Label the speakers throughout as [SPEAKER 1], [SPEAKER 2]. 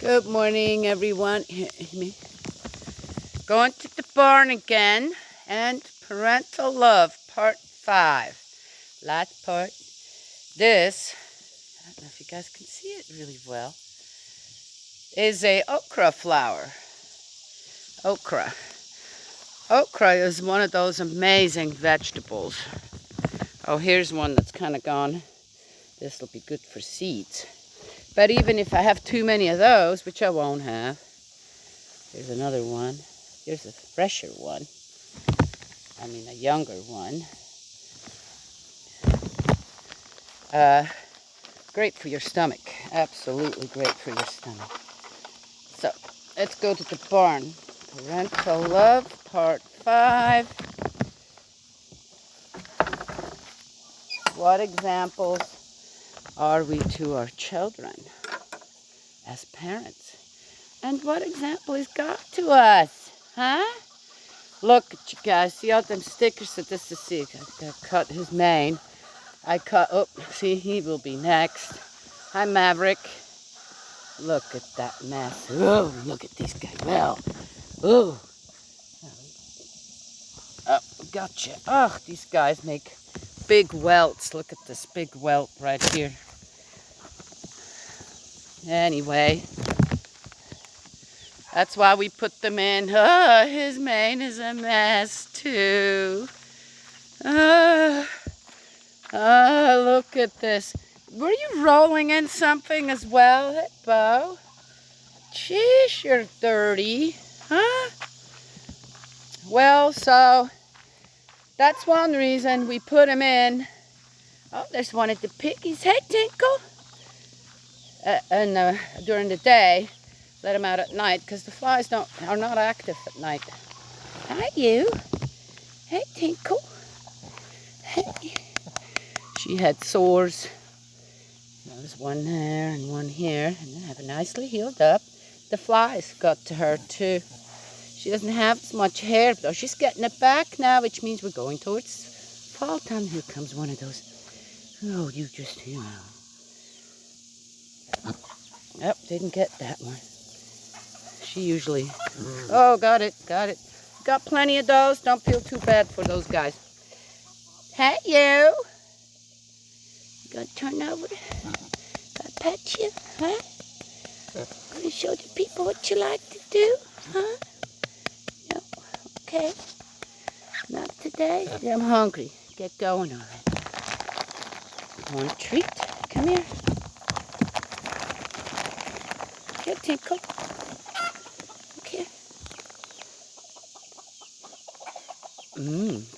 [SPEAKER 1] Good morning, everyone. Going to the barn again, and Parental Love, Part 5. Last part. This, I don't know if you guys can see it really well, is a okra flower. Okra. Okra is one of those amazing vegetables. Oh, here's one that's kind of gone. This will be good for seeds. But even if I have too many of those, which I won't have, here's another one. Here's a fresher one. A younger one. Great for your stomach. Absolutely great for your stomach. So, let's go to the barn. Parental Love, Part 5. What examples are we to our children as parents? And what example is God to us? Huh? Look at you guys. See all them stickers? So this is, see, I cut his mane. See, he will be next. Hi, Maverick. Look at that mess. Oh, look at these guys. Well, oh. Oh, gotcha. Oh, these guys make big welts. Look at this big welt right here. Anyway, that's why we put them in. Oh, his mane is a mess, too. Look at this. Were you rolling in something as well, Bo? Jeez, you're dirty. Huh? Well, so that's one reason we put him in. Oh, there's one of the piggies. Hey, Tinkle. During the day, let him out at night because the flies are not active at night. Hi, you. Hey, Tinkle. Hey. She had sores. There's one there and one here, and they have nicely healed up. The flies got to her too. She doesn't have as much hair, though. She's getting it back now, which means we're going towards fall time. Here comes one of those. Oh, you just, Yep, didn't get that one. She usually... Oh, got it. Got plenty of those. Don't feel too bad for those guys. Hey, you. Gonna turn over? Gonna pet you, huh? Gonna show the people what you like to do, huh? No, okay. Not today. I'm hungry. Get going on it. Want a treat? Come here. Here, Tinkle. Okay.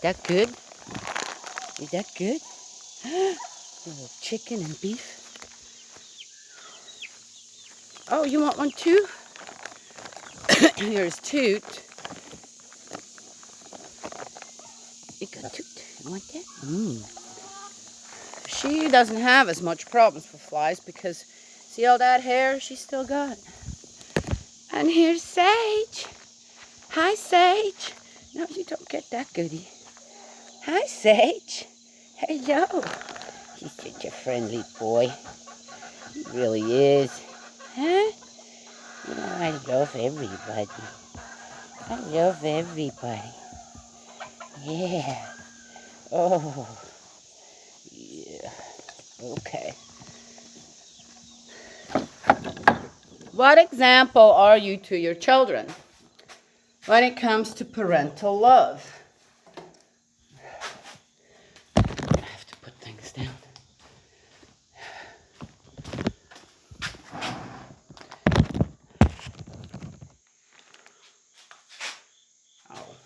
[SPEAKER 1] That good? Is that good? A little chicken and beef. Oh, you want one too? Here's Toot. You got Toot. You want that? She doesn't have as much problems with flies because see all that hair she's still got. And here's Sage. Hi, Sage. No, you don't get that goodie. Hi, Sage. Hello. He's such a friendly boy. He really is. Huh? You know, I love everybody. I love everybody. Yeah. Oh. Yeah. Okay. What example are you to your children when it comes to parental love? I have to put things down. Oh.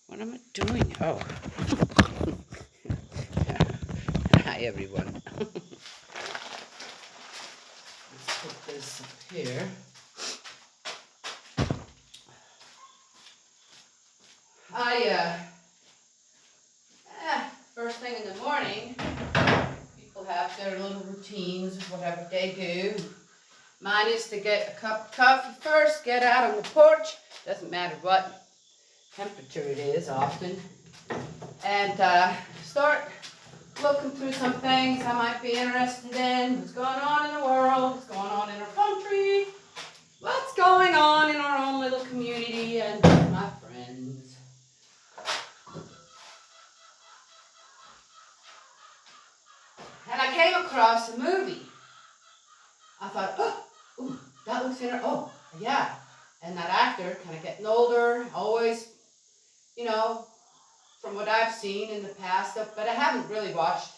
[SPEAKER 1] What am I doing? Oh. Hi, everyone. Let's put this up here. First thing in the morning, people have their little routines of whatever they do. Mine is to get a cup of coffee first, get out on the porch, doesn't matter what temperature it is often, and start looking through some things I might be interested in, what's going on in the world, what's going on in our country, I thought, oh, ooh, that looks interesting. Oh, yeah. And that actor, kind of getting older, always, you know, from what I've seen in the past, but I haven't really watched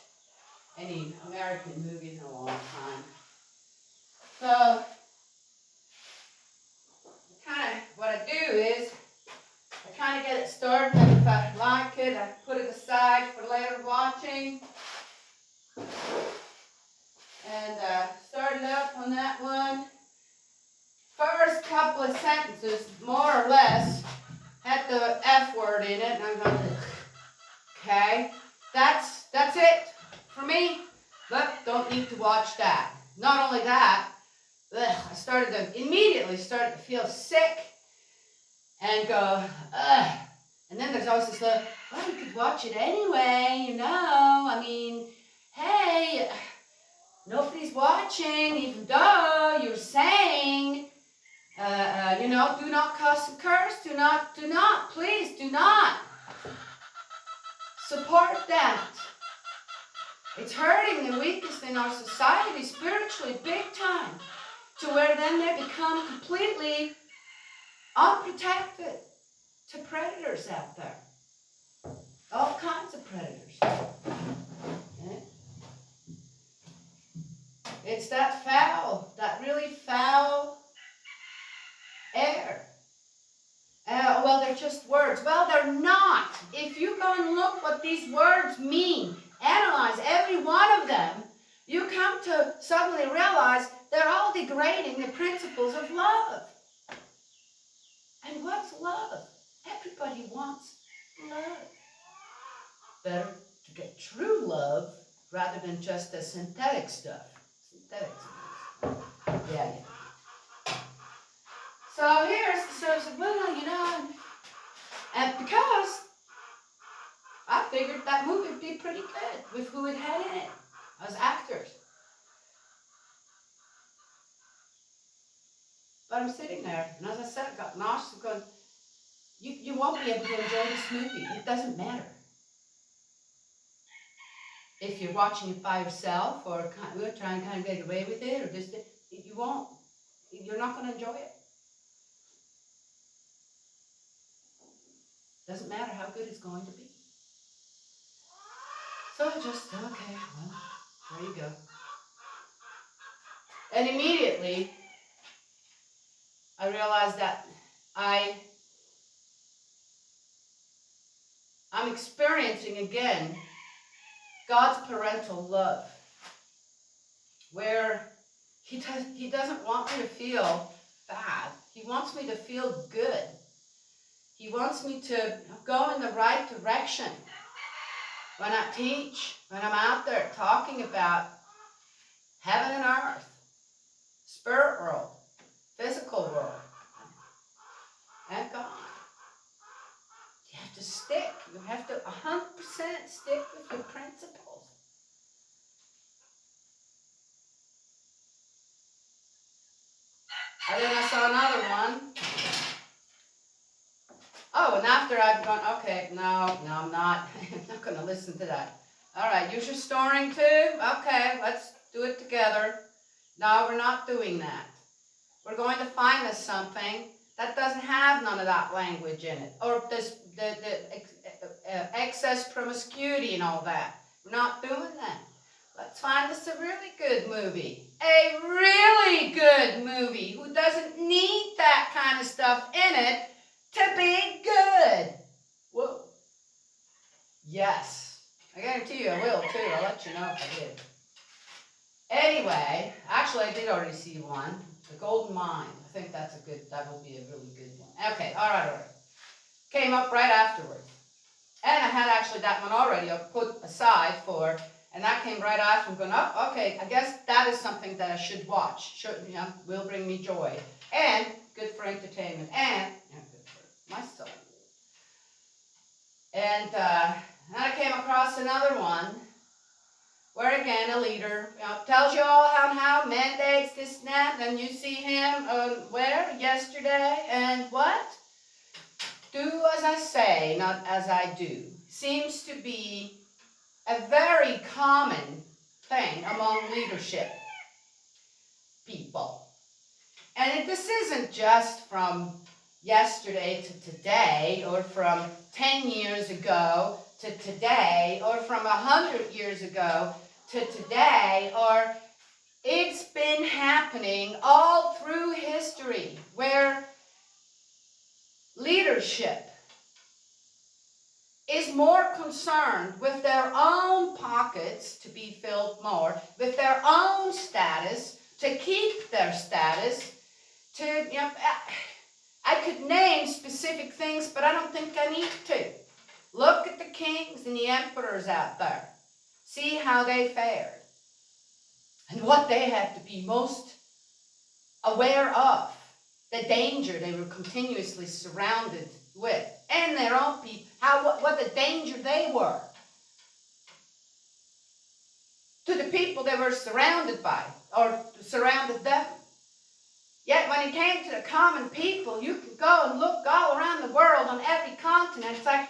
[SPEAKER 1] any American movies in a long time. So, kind of what I do is, I kind of get it started, and if I like it, I put it aside for later watching. And started up on that one. First couple of sentences, more or less, had the F word in it, and I'm going, ugh. Okay, that's it for me. But don't need to watch that. Not only that, I immediately started to feel sick and go, ugh. And then there's always this little, well, you could watch it anyway, you know. I mean, hey, nobody's watching, even though you're saying, you know, do not cuss and curse. Do not, please do not support that. It's hurting the weakest in our society spiritually, big time, to where then they become completely unprotected to predators out there. All kinds of predators. Okay? It's that foul, that really foul air. Well, they're just words. Well, they're not. If you go and look what these words mean, analyze every one of them, you come to suddenly realize they're all degrading the principles of love. And what's love? Everybody wants love. Better to get true love rather than just the synthetic stuff. Synthetic stuff. Yeah. So here's the source of, well, you know, and because I figured that movie would be pretty good with who it had in it as actors. But I'm sitting there, and as I said, I got nauseous. I'm going, you won't be able to enjoy this movie. It doesn't matter. If you're watching it by yourself or trying to kind of get away with it, or just, you won't. You're not going to enjoy it. Doesn't matter how good it's going to be. So I just, okay, well, there you go. And immediately, I realized that I'm experiencing again God's parental love, where He doesn't want me to feel bad. He wants me to feel good. He wants me to go in the right direction. When I teach, when I'm out there talking about heaven and earth, spirit world, physical world, and God. You have to stick. You have to 100% stick with your principles. And then I saw another one. Oh, and after I've gone, okay, no, I'm not. I'm not going to listen to that. All right, use your storing too? Okay, let's do it together. No, we're not doing that. We're going to find us something that doesn't have none of that language in it. Or this, the excess promiscuity and all that. We're not doing that. Let's find us a really good movie. A really good movie who doesn't need that kind of stuff in it to be good. Whoa. Yes. I guarantee you I will too. I'll let you know if I did. Anyway, actually I did already see one. The Golden Mind. I think that will be a really good one. Okay, all right. Came up right afterwards. And I had actually that one already put aside for, and that came right after. I'm going, oh, okay, I guess that is something that I should watch. Will bring me joy. And good for entertainment. And good for my soul. And then I came across another one where again a leader tells you all how mandates this and that, and you see him where? Yesterday, and what? Do as I say, not as I do. Seems to be a very common thing among leadership. people. And this isn't just from yesterday to today, or from 10 years ago to today, or from 100 years ago to today, or it's been happening all through history where leadership is more concerned with their own pockets to be filled more, with their own status, to keep their status, to, you know, I could name specific things, but I don't think I need to. Look at the kings and the emperors out there. See how they fared and what they had to be most aware of, the danger they were continuously surrounded with, and their own people, what the danger they were to the people they were surrounded by or surrounded them. Yet when it came to the common people, you could go and look all around the world on every continent. It's like,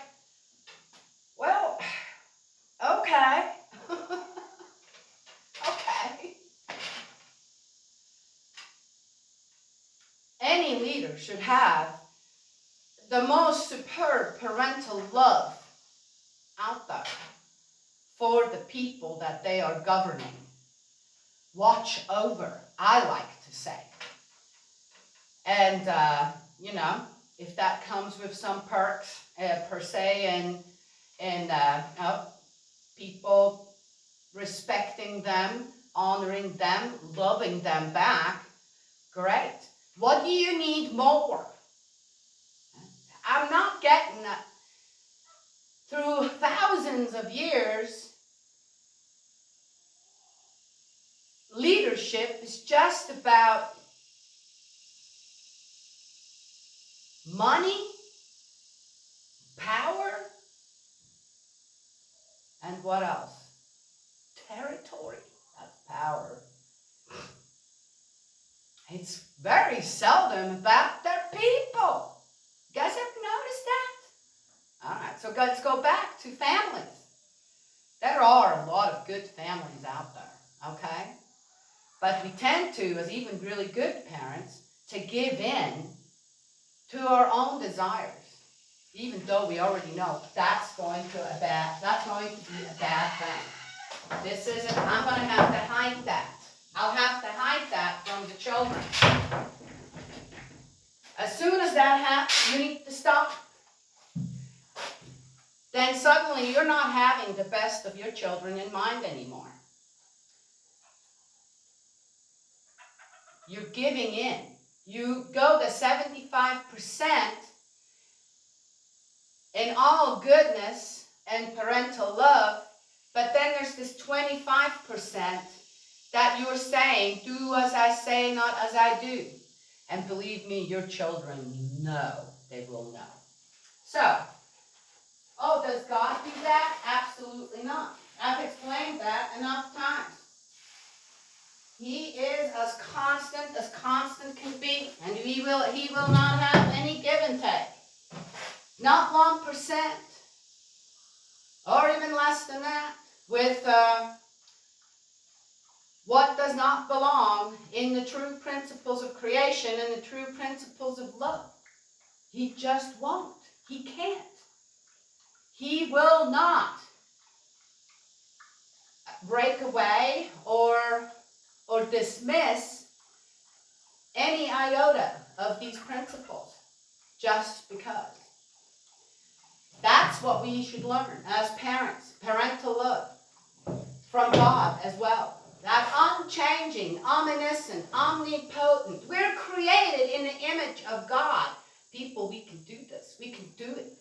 [SPEAKER 1] well, okay. Okay. Any leader should have the most superb parental love out there for the people that they are governing. Watch over, I like to say. And, you know, if that comes with some perks, per se, and people respecting them, honoring them, loving them back, great. What do you need more? I'm not getting that. Through thousands of years, leadership is just about money, power, and what else? Territory. That's power. It's very seldom about their people. You guys ever noticed that? All right, so let's go back to families. There are a lot of good families out there, okay? But we tend to, as even really good parents, to give in to our own desires, even though we already know that's going to be a bad thing. This isn't, I'm going to have to hide that. I'll have to hide that from the children. As soon as that happens, you need to stop. Then suddenly you're not having the best of your children in mind anymore. You're giving in. You go to 75% in all goodness and parental love, but then there's this 25% that you're saying, do as I say, not as I do. And believe me, your children know. They will know. So, does God do that? Absolutely not. I've explained that enough times. He is as constant can be, and he will not have any give and take. Not 1%, or even less than that, with what does not belong in the true principles of creation and the true principles of love. He just won't. He can't. He will not break away or dismiss any iota of these principles just because. That's what we should learn as parents. Parental love from God as well. That unchanging, omniscient, omnipotent. We're created in the image of God. People, we can do this. We can do it.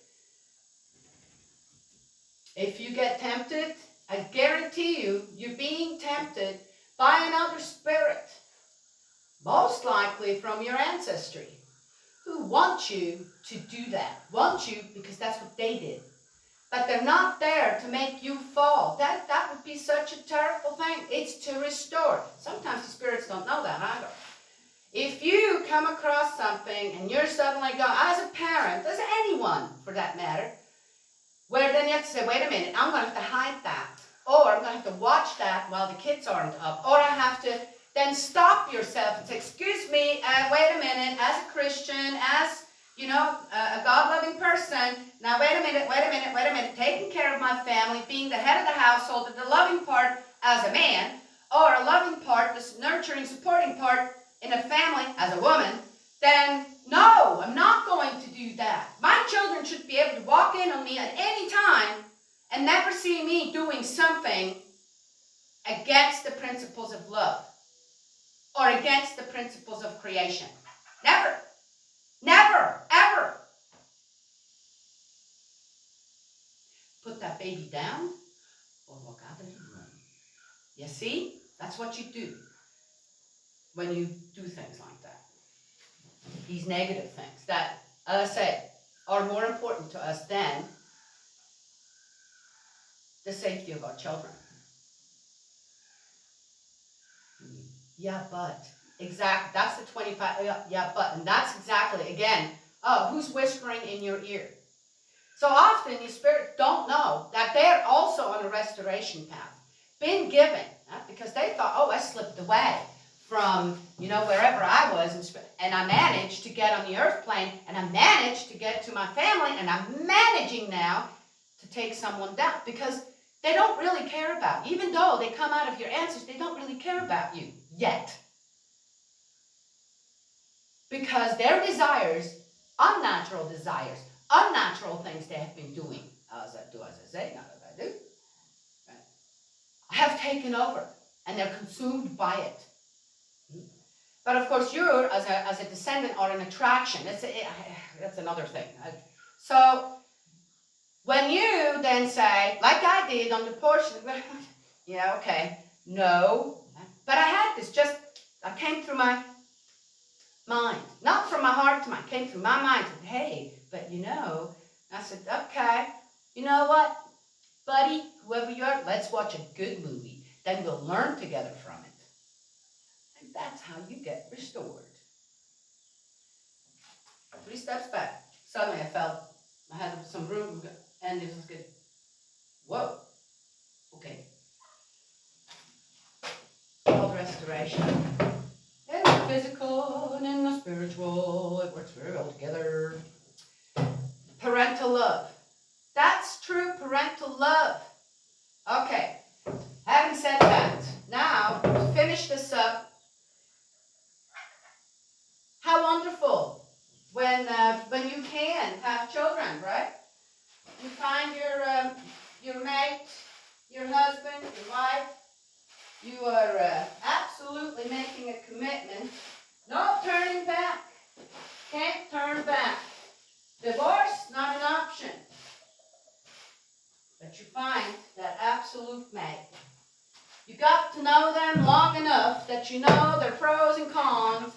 [SPEAKER 1] If you get tempted, I guarantee you, you're being tempted by another spirit. Most likely from your ancestry. Who want you to do that. Want you because that's what they did. But they're not there to make you fall. That would be such a terrible thing. It's to restore. Sometimes the spirits don't know that either. If you come across something and you're suddenly going, as a parent, as anyone for that matter, where then you have to say, wait a minute, I'm going to have to hide that. Or I'm going to have to watch that while the kids aren't up. Or I have to then stop yourself and say, excuse me, wait a minute, as a Christian, as, a God-loving person, now wait a minute, taking care of my family, being the head of the household, the loving part as a man, or a loving part, this nurturing, supporting part in a family as a woman, then no, I'm not going to do that. My children should be able to walk in on me at any time and never see me doing something against the principles of love or against the principles of creation. Never. Never. Ever. Put that baby down or walk out of the room. You see? That's what you do when you do things like that. These negative things that, as I say, are more important to us than the safety of our children. Yeah, but. Exactly. That's the 25. Yeah, but. And that's exactly, again, who's whispering in your ear? So often, your spirits don't know that they're also on a restoration path. Been given. Because they thought, oh, I slipped away from, wherever I was. And I managed to get on the earth plane. And I managed to get to my family. And I'm managing now to take someone down. Because they don't really care about you. Even though they come out of your ancestors, they don't really care about you yet. Because their desires, unnatural things they have been doing, as I say, not as I do, right, have taken over, and they're consumed by it. But of course, you, as a descendant, are an attraction. That's another thing. So, when you then say, like I did on the portion, yeah, okay, no, but I had this, I came through my mind, not from my heart to mind, came through my mind, said, hey, but I said, okay, you know what, buddy, whoever you are, let's watch a good movie, then we'll learn together from it. And that's how you get restored. 3 steps back. Suddenly I felt I had some room, and this was good. Whoa. Okay. Called restoration. In the physical and in the spiritual, it works very well together. Parental love. That's true parental love. Okay. Having said that, now to finish this up, how wonderful when you can have children, right? You find your mate, your husband, your wife. You are absolutely making a commitment. No turning back. Can't turn back. Divorce, not an option. But you find that absolute mate. You got to know them long enough that you know their pros and cons.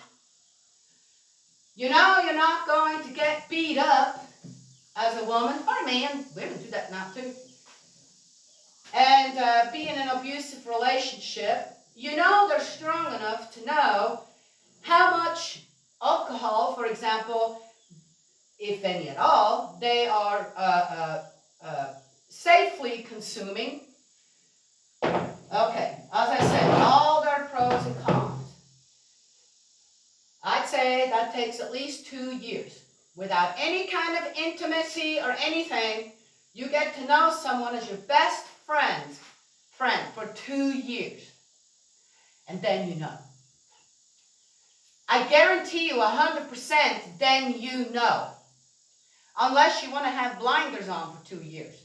[SPEAKER 1] You know you're not going to get beat up as a woman or a man. Women do that now too. And be in an abusive relationship. You know they're strong enough to know how much alcohol, for example, if any at all, they are safely consuming. Okay, as I said, all their pros and cons. I'd say that takes at least 2 years. Without any kind of intimacy or anything, you get to know someone as your best friend for 2 years. And then you know. I guarantee you 100% then you know. Unless you want to have blinders on for 2 years.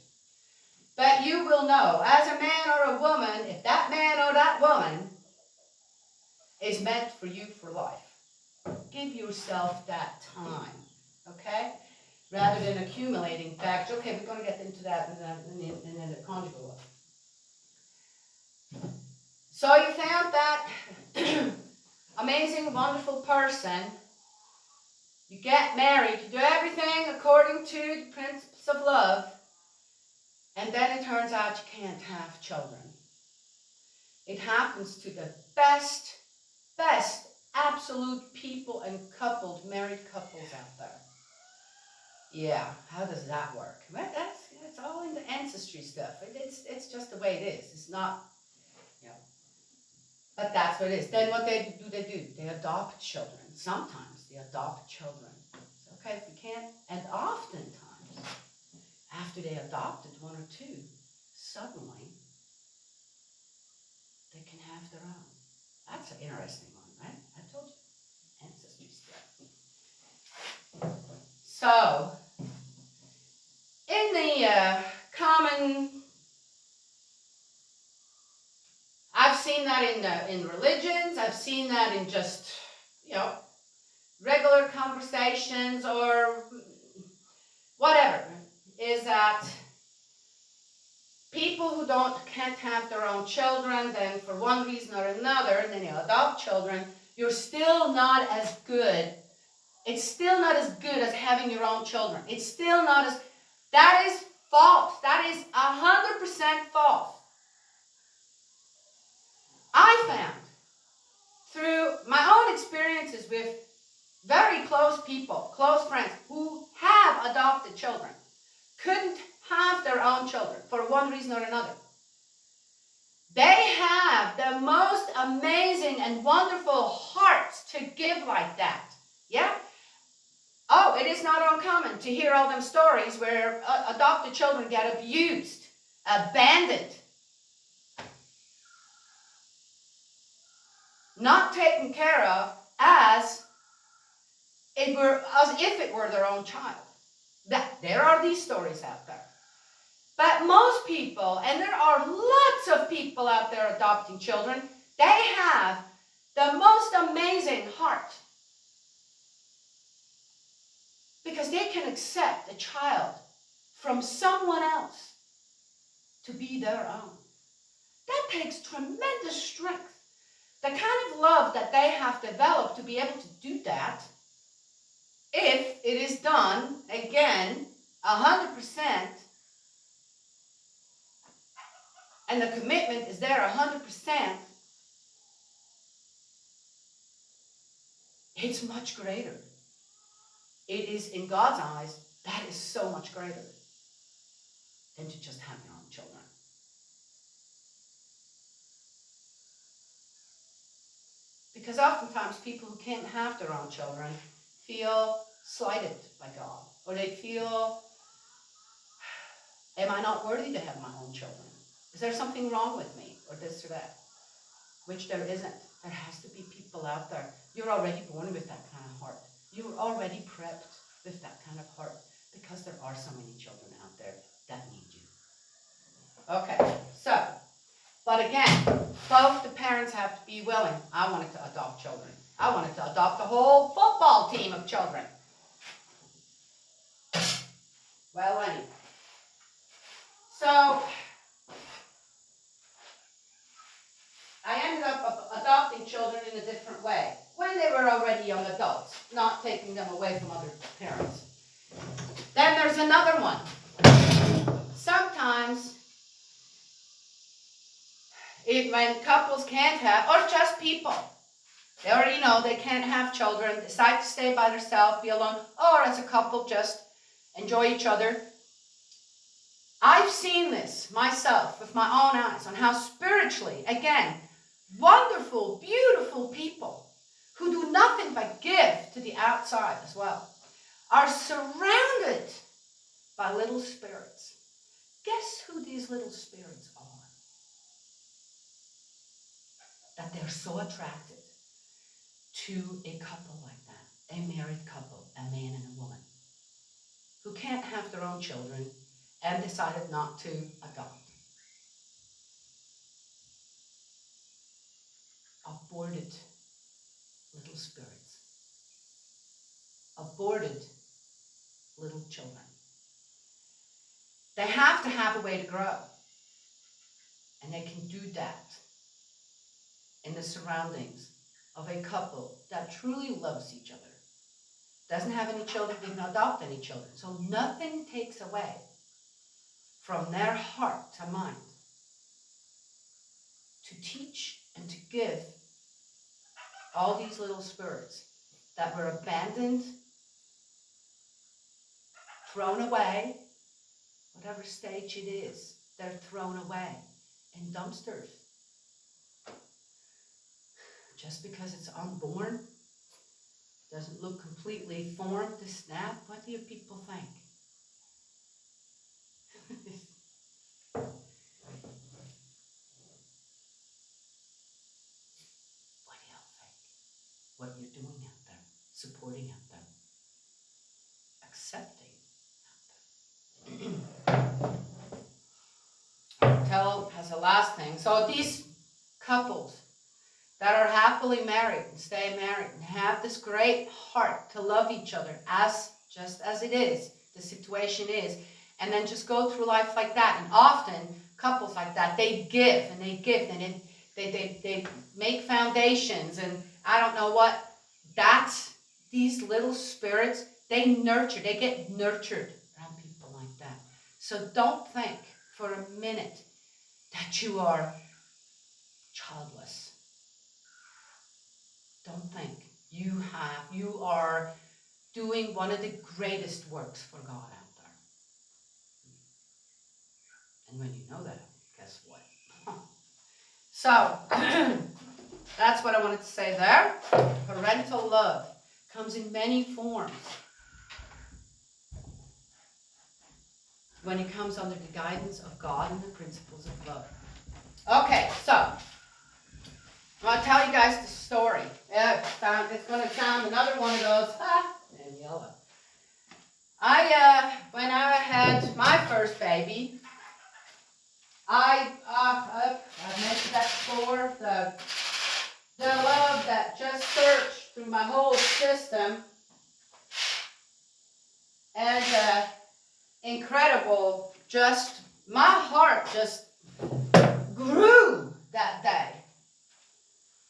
[SPEAKER 1] But you will know, as a man or a woman, if that man or that woman is meant for you for life. Give yourself that time, okay? Rather than accumulating facts. Okay, we're going to get into that in the conjugal love. So you found that amazing, wonderful person. You get married. You do everything according to the principles of love. And then it turns out you can't have children. It happens to the best, absolute people and married couples out there. Yeah, how does that work? Well, that's all in the ancestry stuff. It's just the way it is. It's not, But that's what it is. Then what they do? They adopt children. Sometimes they adopt children. Okay, if you can't, and oftentimes, after they adopted one or two, suddenly they can have their own. That's an interesting one, right? I told you. Ancestry stuff. So, in the common, I've seen that in religions. I've seen that in just, regular conversations or whatever, is that people who can't have their own children, then for one reason or another, and then you adopt children, you're still not as good. It's still not as good as having your own children. It's still not as, that is false. That is 100% false. I found through my own experiences with very close people, close friends who have adopted children, couldn't have their own children for one reason or another. They have the most amazing and wonderful hearts to give like that. Yeah? Oh, it is not uncommon to hear all them stories where adopted children get abused, abandoned, not taken care of as if it were their own child. There are these stories out there. But most people, and there are lots of people out there adopting children, they have the most amazing heart. Because they can accept a child from someone else to be their own. That takes tremendous strength. The kind of love that they have developed to be able to do that, if it is done, again, 100%, and the commitment is there 100%, it's much greater. It is, in God's eyes, that is so much greater than to just have your own children. Because oftentimes people who can't have their own children feel slighted by God. Or they feel, am I not worthy to have my own children? Is there something wrong with me? Or this or that? Which there isn't. There has to be people out there. You're already born with that kind of heart. You're already prepped with that kind of heart. Because there are so many children out there that need you. Okay, so, but again, both the parents have to be willing. I wanted to adopt children. I wanted to adopt a whole football team of children. Well, anyway. So, I ended up adopting children in a different way. When they were already young adults, not taking them away from other parents. Then there's another one. Sometimes, when couples can't have, or just people, they already know they can't have children, decide to stay by themselves, be alone, or as a couple just enjoy each other. I've seen this myself with my own eyes on how spiritually, again, wonderful, beautiful people who do nothing but give to the outside as well are surrounded by little spirits. Guess who these little spirits are? That they're so attracted to a couple like that, a married couple, a man and a woman, who can't have their own children and decided not to adopt. Aborted little spirits. Aborted little children. They have to have a way to grow. And they can do that in the surroundings of a couple that truly loves each other. Doesn't have any children, didn't adopt any children. So nothing takes away from their heart to mind to teach and to give all these little spirits that were abandoned, thrown away, whatever stage it is, they're thrown away in dumpsters. just because it's unborn, doesn't look completely formed to snap, what do you people think? What do y'all think? What you're doing out there, supporting out there, accepting out there. Tell as a last thing. So these couples that are happily married and stay married and have this great heart to love each other just as it is, the situation is, and then just go through life like that. And often couples like that, they give and they give and they make foundations and I don't know what. That's these little spirits, they get nurtured around people like that. So don't think for a minute that you are childless. Don't think. You are doing one of the greatest works for God out there. And when you know that, guess what? So, that's what I wanted to say there. Parental love comes in many forms. When it comes under the guidance of God and the principles of love. Okay, so I'll tell you guys the story. It's going to sound another one of those, and yellow. When I had my first baby, I've mentioned that before, the love that just searched through my whole system, and incredible, just, my heart just grew that day.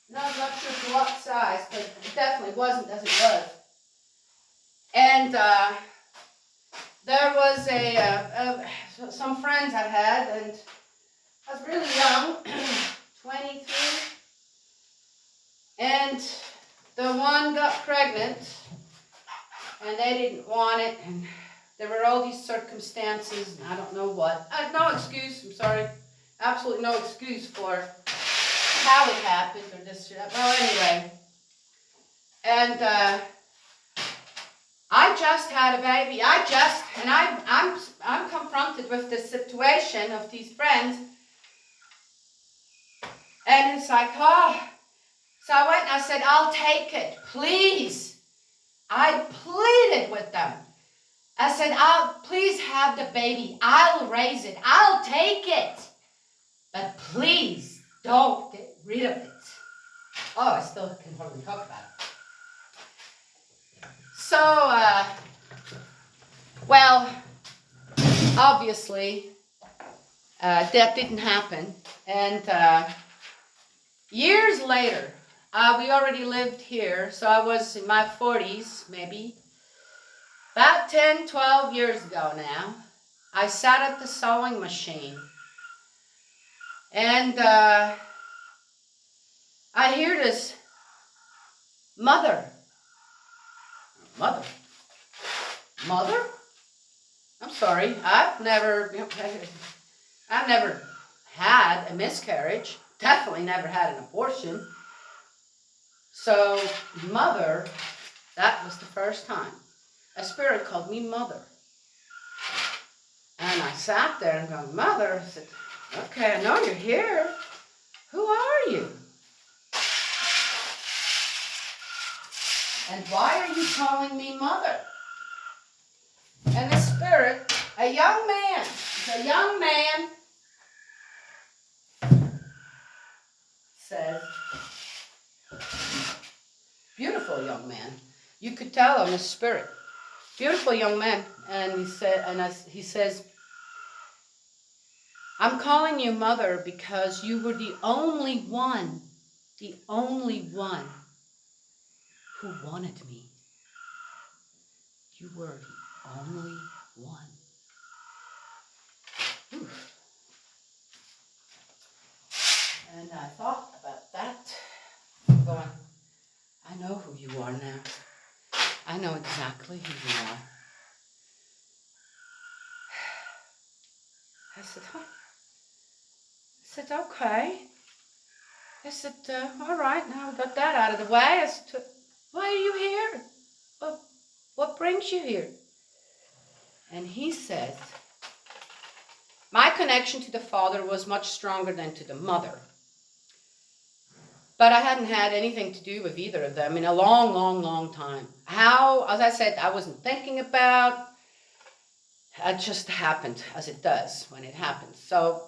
[SPEAKER 1] No, I'm not sure to what size, but it definitely wasn't as it was. And there was some friends I had, and I was really young, 23, and the one got pregnant, and they didn't want it, and there were all these circumstances, and I don't know what. No excuse, I'm sorry, absolutely no excuse for how it happened or this or that. Well, anyway, and I just had a baby. I'm confronted with the situation of these friends, and it's like, oh. So I went and I said, I'll take it, please. I pleaded with them. I said, please have the baby. I'll raise it. I'll take it. But please don't get rid of it. Oh, I still can hardly talk about it. So, well, obviously, that didn't happen. And years later, we already lived here, so I was in my 40s, maybe. About 10, 12 years ago now, I sat at the sewing machine. And I hear this mother. I'm sorry, I've never had a miscarriage. Definitely never had an abortion. So, mother, that was the first time. A spirit called me mother. And I sat there and going, Mother, I said, okay, I know you're here. Who are you? And why are you calling me mother? And the spirit, a young man, said, beautiful young man. You could tell on his spirit. Beautiful young man. And he says, I'm calling you mother because you were the only one who wanted me. You were the only one. Whew. And I thought about that, going, I know who you are now. I know exactly who you are. I said, okay. I said, all right, now we got that out of the way. I said, why are you here? What brings you here? And he says, my connection to the father was much stronger than to the mother. But I hadn't had anything to do with either of them in a long, long, long time. How, as I said, I wasn't thinking about. It just happened, as it does when it happens. So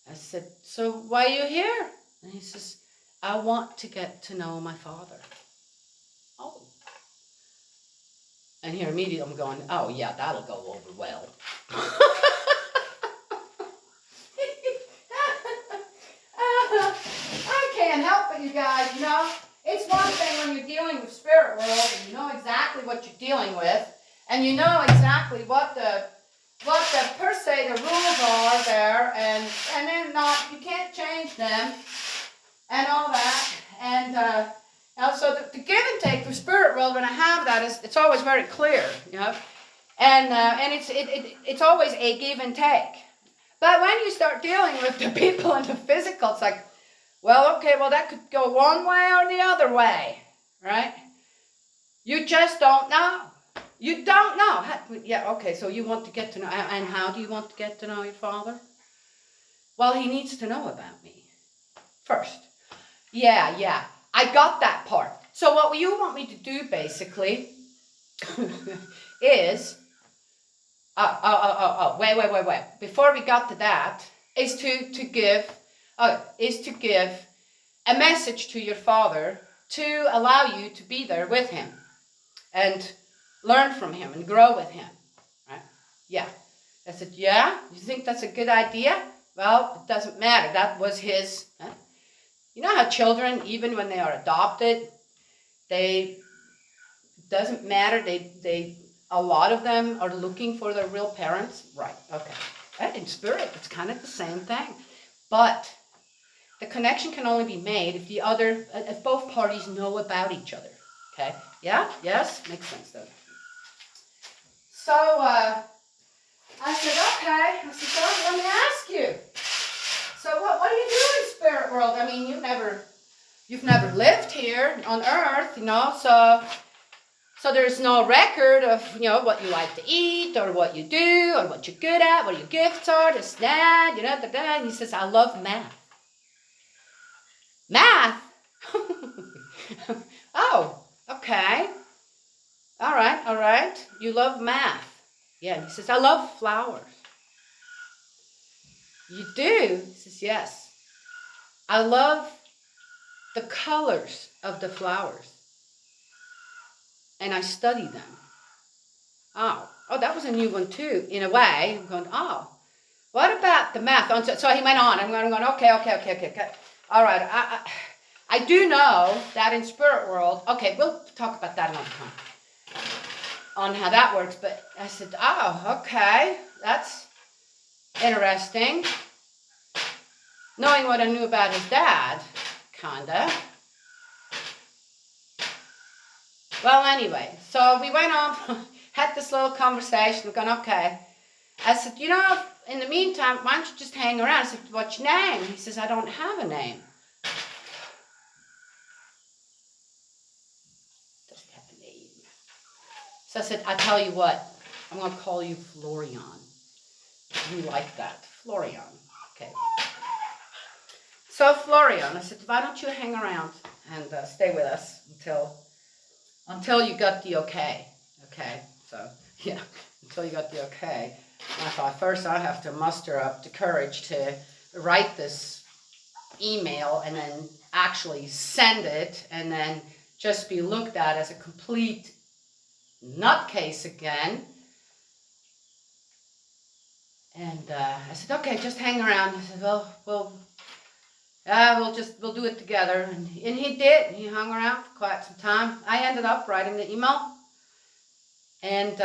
[SPEAKER 1] I said, so why are you here? And he says, I want to get to know my father. Oh. And here immediately I'm going, oh yeah, that'll go over well. I can't help it, you guys, you know. It's one thing when you're dealing with spirit world and you know exactly what you're dealing with, and you know exactly what the per se the rules are there, and then you can't change them, and all that, and so the give and take with spirit world, when I have that, it's always very clear, you know, and it's always a give and take. But when you start dealing with the people and the physical, it's like, well, okay, well, that could go one way or the other way, right? You just don't know. You don't know. Yeah, okay, so you want to get to know, and how do you want to get to know your father? Well, he needs to know about me first. Yeah, I got that part. So what you want me to do, basically, is, wait. Before we got to that, is to give a message to your father to allow you to be there with him and learn from him and grow with him, right? Yeah. I said, yeah, you think that's a good idea? Well, it doesn't matter. That was his. Huh? You know how children, even when they are adopted, doesn't matter. A lot of them are looking for their real parents. Right, okay. And in spirit, it's kind of the same thing. But the connection can only be made if both parties know about each other. Okay? Yeah? Yes? Makes sense, though. So, I said, okay. I said, so let me ask you. So what do you do in spirit world? I mean, you've never lived here on earth, you know, so there's no record of, you know, what you like to eat or what you do or what you're good at, what your gifts are, this, that, you know, and he says, I love math. Math? Oh, okay. All right. You love math. Yeah, and he says, I love flowers. You do? He says, yes. I love the colors of the flowers. And I study them. Oh, that was a new one too, in a way. I'm going, what about the math? So he went on. I'm going, okay. All right, I do know that in spirit world, okay, we'll talk about that another time, on how that works. But I said, okay, that's interesting. Knowing what I knew about his dad, kinda. Well, anyway, so we went on, had this little conversation. We're going, okay. I said, you know, in the meantime, why don't you just hang around? I said, what's your name? He says, I don't have a name. Doesn't have a name. So I said, I tell you what, I'm going to call you Florian. You like that. Florian. Okay. So Florian, I said, why don't you hang around and stay with us until you got the okay. Okay, so, yeah, until you got the okay. And I thought, first I have to muster up the courage to write this email and then actually send it and then just be looked at as a complete nutcase again. And I said, okay, just hang around. I said, well, we'll do it together. And he did. He hung around for quite some time. I ended up writing the email. And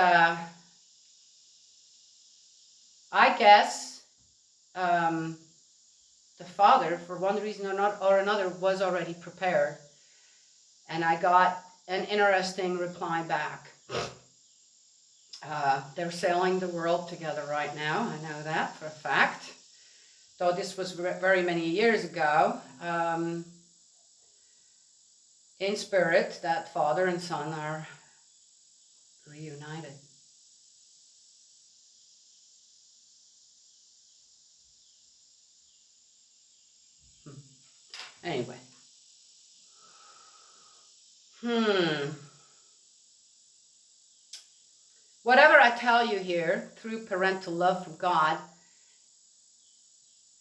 [SPEAKER 1] I guess the father, for one reason or another, was already prepared. And I got an interesting reply back. They're sailing the world together right now. I know that for a fact. though this was very many years ago, in spirit, that father and son are reunited. Anyway. Whatever I tell you here, through parental love from God,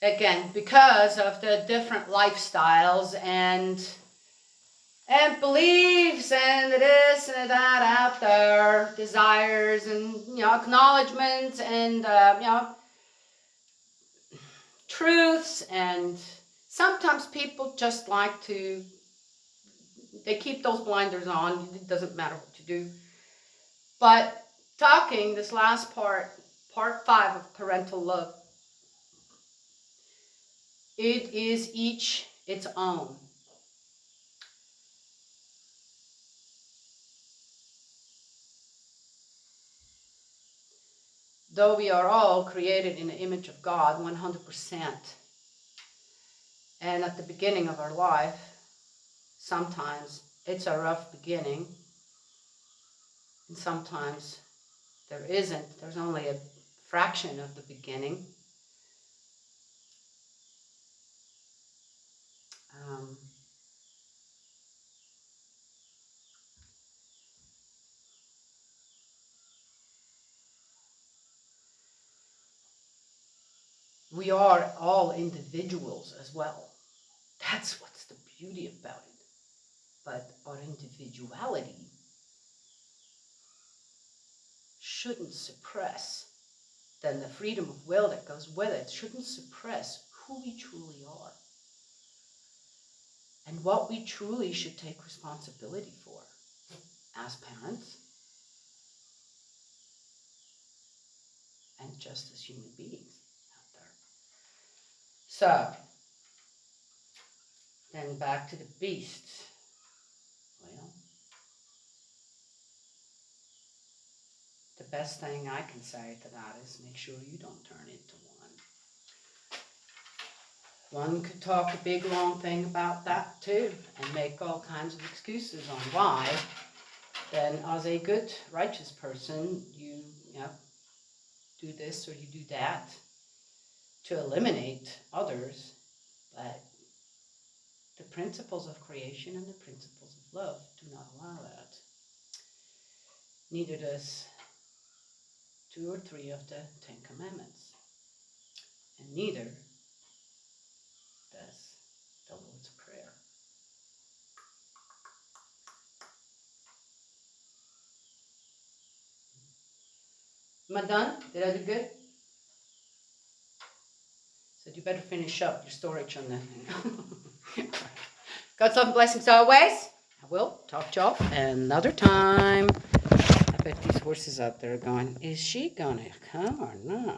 [SPEAKER 1] again, because of the different lifestyles and beliefs and this and that out there, desires and, acknowledgements and, truths, and sometimes people just like to, they keep those blinders on. It doesn't matter what you do. But talking this last part 5 of parental love, it is each its own. Though we are all created in the image of God 100%, and at the beginning of our life, sometimes it's a rough beginning, and sometimes there isn't. There's only a fraction of the beginning. We are all individuals as well. That's what's the beauty about it. But our individuality shouldn't suppress, then the freedom of will that goes with it shouldn't suppress who we truly are and what we truly should take responsibility for as parents and just as human beings out there. So, then back to the beasts. Well, the best thing I can say to that is make sure you don't turn into one. One could talk a big long thing about that too and make all kinds of excuses on why. Then as a good, righteous person, you do this or you do that to eliminate others. But the principles of creation and the principles of love do not allow that. Neither does 2 or 3 of the 10 Commandments. And neither does the Lord's Prayer. Am I done? Did I do good? So you better finish up your storage on that. God's love and blessings always. I will talk to y'all another time. I bet these horses out there are going, is she going to come or not?